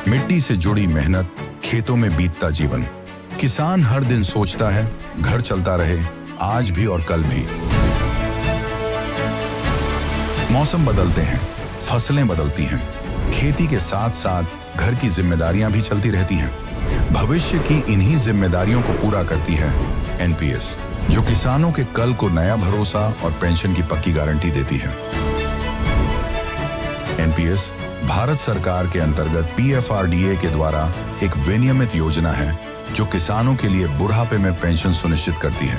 मिट्टी से जुड़ी मेहनत, खेतों में बीतता जीवन। किसान हर दिन सोचता है घर चलता रहे, आज भी और कल भी। मौसम बदलते हैं, फसलें बदलती हैं, खेती के साथ साथ घर की जिम्मेदारियां भी चलती रहती हैं। भविष्य की इन्हीं जिम्मेदारियों को पूरा करती है एनपीएस, जो किसानों के कल को नया भरोसा और पेंशन की पक्की गारंटी देती है। एनपीएस भारत सरकार के अंतर्गत पीएफआरडीए के द्वारा एक विनियमित योजना है जो किसानों के लिए बुढ़ापे में पेंशन सुनिश्चित करती है।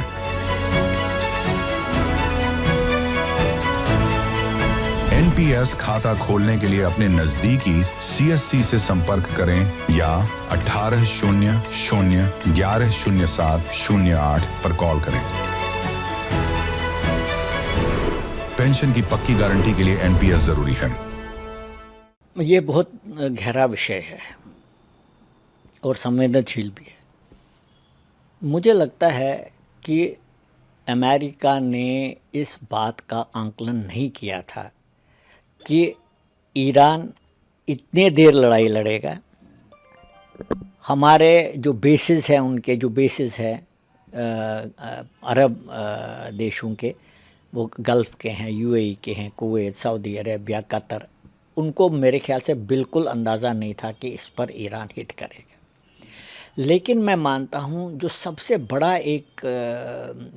एनपीएस खाता खोलने के लिए अपने नजदीकी सीएससी से संपर्क करें या 1800-1107-08 पर कॉल करें। पेंशन की पक्की गारंटी के लिए एनपीएस जरूरी है। ये बहुत गहरा विषय है और संवेदनशील भी है। मुझे लगता है कि अमेरिका ने इस बात का आंकलन नहीं किया था कि ईरान इतने देर लड़ाई लड़ेगा। हमारे जो बेसिस हैं, उनके जो बेसिस हैं अरब देशों के, वो गल्फ़ के हैं, यूएई के हैं, कुवैत, सऊदी अरेबिया, कतर, उनको मेरे ख्याल से बिल्कुल अंदाज़ा नहीं था कि इस पर ईरान हिट करेगा। लेकिन मैं मानता हूँ जो सबसे बड़ा एक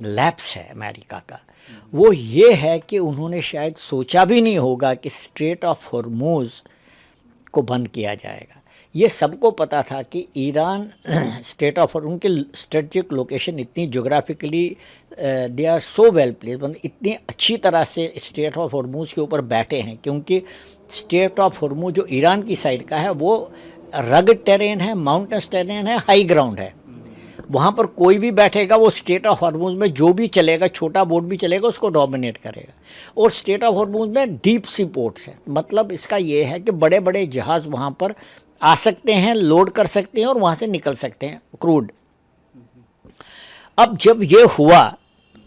लैप्स है अमेरिका का, वो ये है कि उन्होंने शायद सोचा भी नहीं होगा कि स्ट्रेट ऑफ हॉर्मूज़ को बंद किया जाएगा। ये सबको पता था कि ईरान स्टेट ऑफ, उनके स्ट्रेटजिक लोकेशन इतनी geographically they are so well place, मतलब इतनी अच्छी तरह से स्ट्रेट ऑफ हॉर्मूज़ के ऊपर बैठे हैं, क्योंकि स्ट्रेट ऑफ हॉर्मूज़ जो ईरान की साइड का है वो रगड टेरेन है, माउंटेन्स टेरेन है, हाई ग्राउंड है। वहाँ पर कोई भी बैठेगा वो स्ट्रेट ऑफ हॉर्मूज़ में जो भी चलेगा, छोटा बोट भी चलेगा, उसको डोमिनेट करेगा। और स्ट्रेट ऑफ हॉर्मूज़ में डीप सी पोर्ट्स हैं, मतलब इसका ये है कि बड़े बड़े जहाज़ वहाँ पर आ सकते हैं, लोड कर सकते हैं और वहाँ से निकल सकते हैं क्रूड। अब जब ये हुआ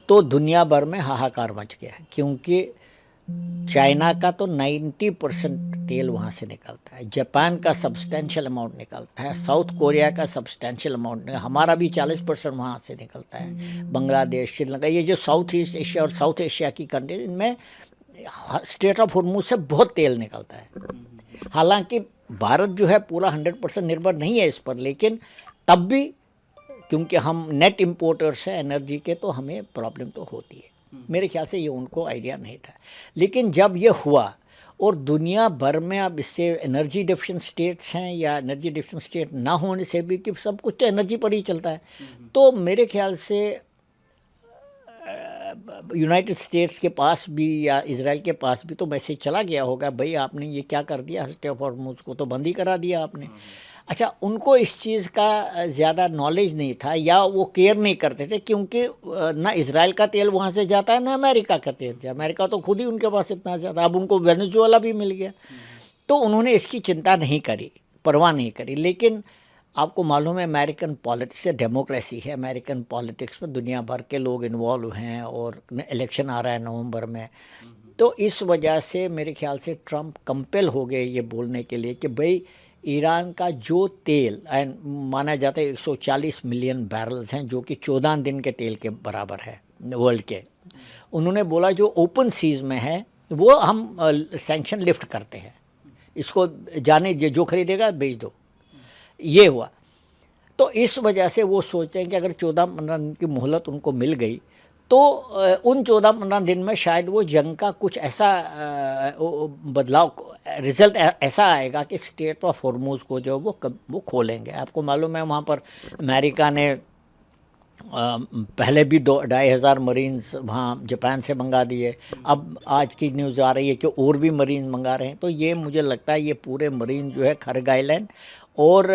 तो दुनिया भर में हाहाकार मच गया, क्योंकि चाइना का तो 90% तेल वहाँ से निकलता है, जापान का सब्सटेंशियल अमाउंट निकलता है, साउथ कोरिया का सब्सटेंशियल अमाउंट, हमारा भी 40% वहाँ से निकलता है, बांग्लादेश, श्रीलंका, ये जो साउथ ईस्ट एशिया और साउथ एशिया की कंट्रीज, इनमें स्ट्रेट ऑफ हॉर्मूज़ से बहुत तेल निकलता है। हालांकि भारत जो है पूरा 100% निर्भर नहीं है इस पर, लेकिन तब भी क्योंकि हम नेट इम्पोर्टर्स हैं एनर्जी के, तो हमें प्रॉब्लम तो होती है। मेरे ख्याल से ये उनको आइडिया नहीं था। लेकिन जब ये हुआ और दुनिया भर में अब इससे एनर्जी डिफिशिएंट स्टेट्स हैं या एनर्जी डिफिशिएंट स्टेट ना होने से भी, कि सब कुछ तो एनर्जी पर ही चलता है, तो मेरे ख्याल से यूनाइटेड स्टेट्स के पास भी या इजराइल के पास भी तो मैसेज चला गया होगा, भाई आपने ये क्या कर दिया, स्ट्रेट ऑफ हॉर्मूज़ को तो बंद ही करा दिया आपने। अच्छा, उनको इस चीज़ का ज़्यादा नॉलेज नहीं था या वो केयर नहीं करते थे, क्योंकि ना इजराइल का तेल वहाँ से जाता है ना अमेरिका का तेल। अमेरिका तो खुद ही उनके पास इतना ज़्यादा, अब उनको वेनेजुएला भी मिल गया, तो उन्होंने इसकी चिंता नहीं करी, परवाह नहीं करी। लेकिन आपको मालूम है अमेरिकन पॉलिटिक्स से डेमोक्रेसी है, अमेरिकन पॉलिटिक्स में दुनिया भर के लोग इन्वॉल्व हैं और इलेक्शन आ रहा है नवंबर में, तो इस वजह से मेरे ख्याल से ट्रंप कंपेल हो गए ये बोलने के लिए कि भाई ईरान का जो तेल माना जाता है 140 मिलियन बैरल्स हैं, जो कि 14 दिन के तेल के बराबर है वर्ल्ड के। उन्होंने बोला जो ओपन सीज में है वो हम सैंक्शन लिफ्ट करते हैं, इसको जाने जो खरीदेगा बेच दो। ये हुआ, तो इस वजह से वो सोचते हैं कि अगर 14-15 दिन की मोहलत उनको मिल गई तो उन 14-15 दिन में शायद वो जंग का कुछ ऐसा बदलाव, रिज़ल्ट ऐसा आएगा कि स्ट्रेट ऑफ हॉर्मूज़ को जो वो खोलेंगे। आपको मालूम है वहाँ पर अमेरिका ने पहले भी 2,500 मरीन्स वहाँ जापान से मंगा दिए, अब आज की न्यूज़ आ रही है कि और भी मरीन मंगा रहे हैं। तो ये मुझे लगता है ये पूरे मरीन जो है खरग आइलैंड और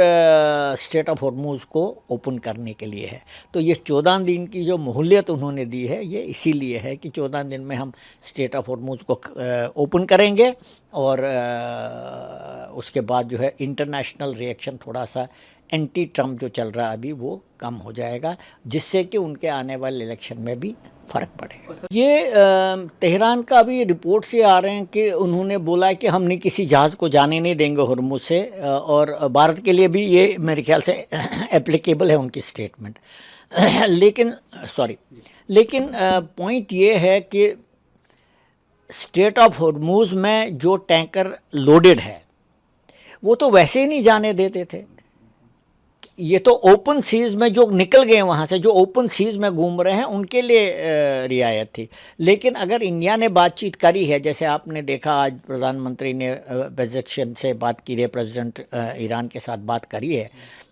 स्ट्रेट ऑफ हॉर्मूज़ को ओपन करने के लिए है। तो ये 14 दिन की जो मोहलत उन्होंने दी है ये इसीलिए है कि 14 दिन में हम स्ट्रेट ऑफ हॉर्मूज़ को ओपन करेंगे और उसके बाद जो है इंटरनेशनल रिएक्शन थोड़ा सा एंटी ट्रम्प जो चल रहा है अभी वो कम हो जाएगा, जिससे कि उनके आने वाले इलेक्शन में भी फ़र्क पड़ेगा। ये तेहरान का अभी रिपोर्ट से आ रहे हैं कि उन्होंने बोला है कि हम नहीं किसी जहाज़ को जाने नहीं देंगे हुर्मुज से, और भारत के लिए भी ये मेरे ख्याल से एप्लीकेबल है उनकी स्टेटमेंट। लेकिन पॉइंट ये है कि स्ट्रेट ऑफ हुर्मुज में जो टैंकर लोडेड है वो तो वैसे ही नहीं जाने देते थे। ये तो ओपन सीज में जो निकल गए वहाँ से, जो ओपन सीज में घूम रहे हैं उनके लिए रियायत थी। लेकिन अगर इंडिया ने बातचीत करी है, जैसे आपने देखा आज प्रधानमंत्री ने बेज़ेक्शन से बात की है, प्रेसिडेंट ईरान के साथ बात करी है,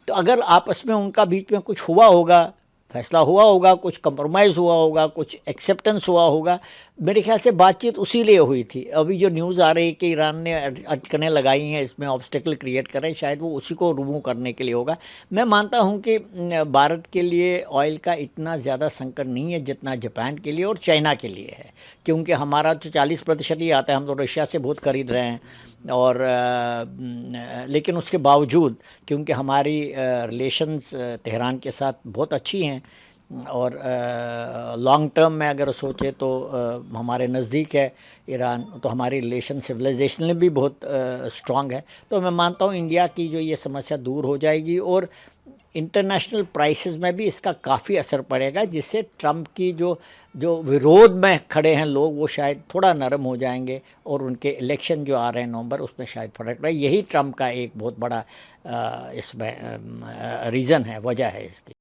तो अगर आपस में उनका बीच में कुछ हुआ होगा, फैसला हुआ होगा, कुछ कंप्रोमाइज़ हुआ होगा, कुछ एक्सेप्टेंस हुआ होगा, मेरे ख्याल से बातचीत उसी लिए हुई थी। अभी जो न्यूज़ आ रही है कि ईरान ने अटकनें लगाई हैं, इसमें ऑब्स्टेकल क्रिएट कर रहे हैं, शायद वो उसी को रिमूव करने के लिए होगा। मैं मानता हूँ कि भारत के लिए ऑयल का इतना ज़्यादा संकट नहीं है जितना जापान के लिए और चाइना के लिए है, क्योंकि हमारा तो 40% ही आता है, हम तो रशिया से बहुत ख़रीद रहे हैं। और लेकिन उसके बावजूद क्योंकि हमारी रिलेशंस तेहरान के साथ बहुत अच्छी हैं, और लॉन्ग टर्म में अगर सोचे तो हमारे नज़दीक है ईरान, तो हमारी रिलेशन सिविलाइजेशनली भी बहुत स्ट्रॉन्ग है। तो मैं मानता हूँ इंडिया की जो ये समस्या दूर हो जाएगी और इंटरनेशनल प्राइसेस में भी इसका काफ़ी असर पड़ेगा, जिससे ट्रम्प की जो विरोध में खड़े हैं लोग वो शायद थोड़ा नरम हो जाएंगे, और उनके इलेक्शन जो आ रहे हैं नवंबर उसमें शायद फ़र्क पड़े। यही ट्रम्प का एक बहुत बड़ा इसमें रीज़न है, वजह है इसकी।